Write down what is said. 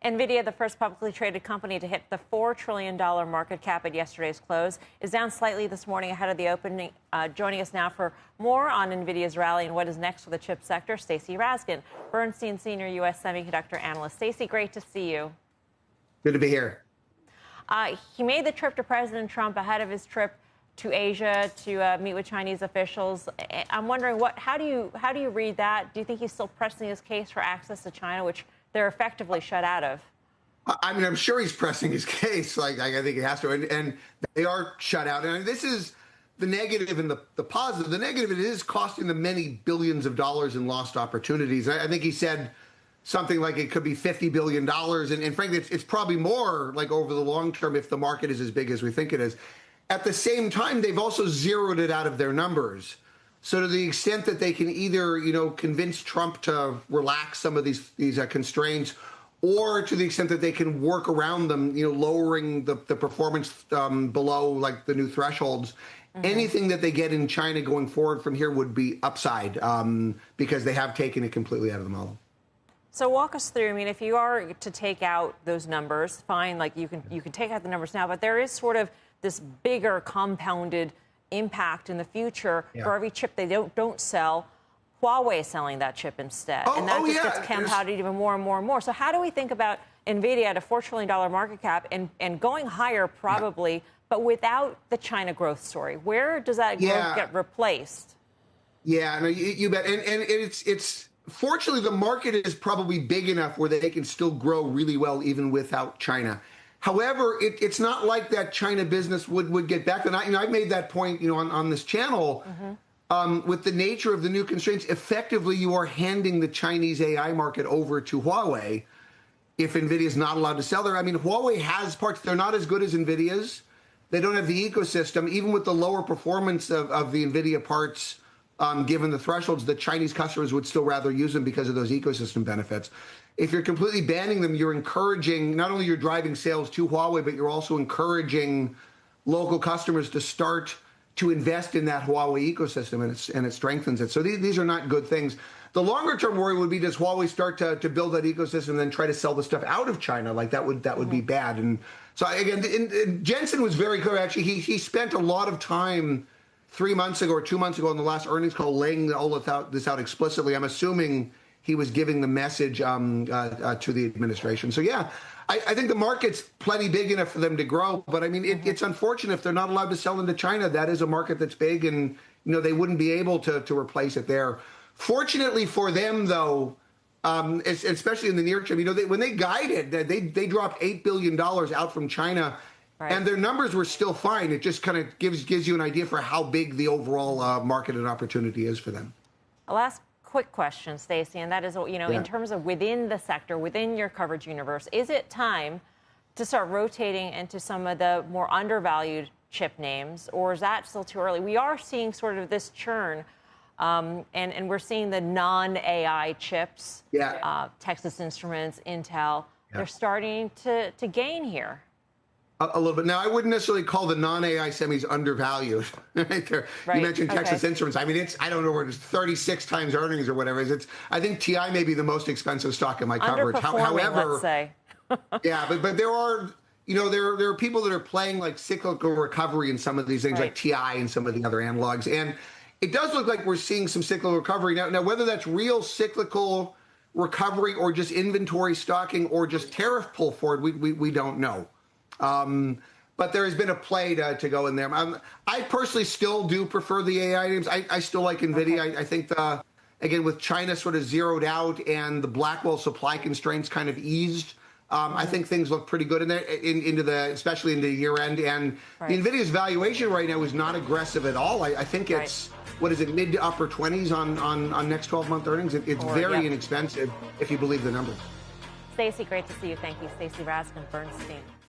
Nvidia, the first publicly traded company to hit the $4 trillion market cap at yesterday's close, is down slightly this morning ahead of the opening. Joining us now for more on Nvidia's rally and what is next for the chip sector, Stacy Rasgon, Bernstein senior U.S. semiconductor analyst. Stacy, great to see you. Good to be here. He made the trip to President Trump ahead of his trip to Asia to meet with Chinese officials. I'm wondering, how do you read that? Do you think he's still pressing his case for access to China, which they're effectively shut out of? I mean, I'm sure he's pressing his case. I think he has to, and they are shut out. And this is the negative and the positive. The negative, it is costing them many billions of dollars in lost opportunities. I think he said something like it could be $50 billion. And frankly, it's probably more like over the long term if the market is as big as we think it is. At the same time, they've also zeroed it out of their numbers. So to the extent that they can either, convince Trump to relax some of these constraints, or to the extent that they can work around them, lowering the performance below like the new thresholds, anything that they get in China going forward from here would be upside because they have taken it completely out of the model. So walk us through. I mean, if you are to take out those numbers, fine, like you can take out the numbers now, but there is sort of this bigger compounded impact in the future. For every chip they don't sell, Huawei is selling that chip instead. And that just gets compounded even more and more and more. So how do we think about Nvidia at a $4 trillion market cap and going higher probably, but without the China growth story? Where does that growth get replaced? Yeah, no, you bet. And it's fortunately, the market is probably big enough where they can still grow really well even without China. However, it's not like that China business would get back. And I've made that point, on this channel. With the nature of the new constraints, effectively you are handing the Chinese AI market over to Huawei if Nvidia is not allowed to sell there. I mean, Huawei has parts. They're not as good as Nvidia's. They don't have the ecosystem. Even with the lower performance of the Nvidia parts, given the thresholds, the Chinese customers would still rather use them because of those ecosystem benefits. If you're completely banning them, you're encouraging, not only you're driving sales to Huawei, but you're also encouraging local customers to start to invest in that Huawei ecosystem, and it strengthens it. So these are not good things. The longer term worry would be, does Huawei start to build that ecosystem and then try to sell the stuff out of China? Like that would be bad. And so again, Jensen was very clear. Actually, he spent a lot of time 3 months ago or 2 months ago on the last earnings call laying all of this out explicitly. I'm assuming he was giving the message to the administration. So yeah, I think the market's plenty big enough for them to grow. But I mean, it's unfortunate if they're not allowed to sell into China. That is a market that's big, and they wouldn't be able to replace it there. Fortunately for them, though, especially in the near term, when they guided, they dropped $8 billion out from China. Right. And their numbers were still fine. It just kind of gives you an idea for how big the overall market and opportunity is for them. I'll ask quick question, Stacy, and that is, in terms of within the sector, within your coverage universe, is it time to start rotating into some of the more undervalued chip names, or is that still too early? We are seeing sort of this churn, and we're seeing the non-AI chips, Texas Instruments, Intel, they're starting to gain here. A little bit. Now, I wouldn't necessarily call the non-AI semis undervalued. Right there. Right. You mentioned Texas Instruments. I mean, I don't know where it's 36 times earnings or whatever it is. I think TI may be the most expensive stock in my coverage. However, let's say. but there are, there are people that are playing like cyclical recovery in some of these things, like TI and some of the other analogs. And it does look like we're seeing some cyclical recovery. Now, whether that's real cyclical recovery or just inventory stocking or just tariff pull forward, we don't know. But there has been a play to go in there. I personally still do prefer the AI names. I still like Nvidia. I think, again, with China sort of zeroed out and the Blackwell supply constraints kind of eased, I think things look pretty good in there, especially into year end. And the Nvidia's valuation right now is not aggressive at all. I think it's, what is it, mid to upper 20s on next 12-month earnings. It's very inexpensive if you believe the numbers. Stacy, great to see you. Thank you. Stacy Rasgon, Bernstein.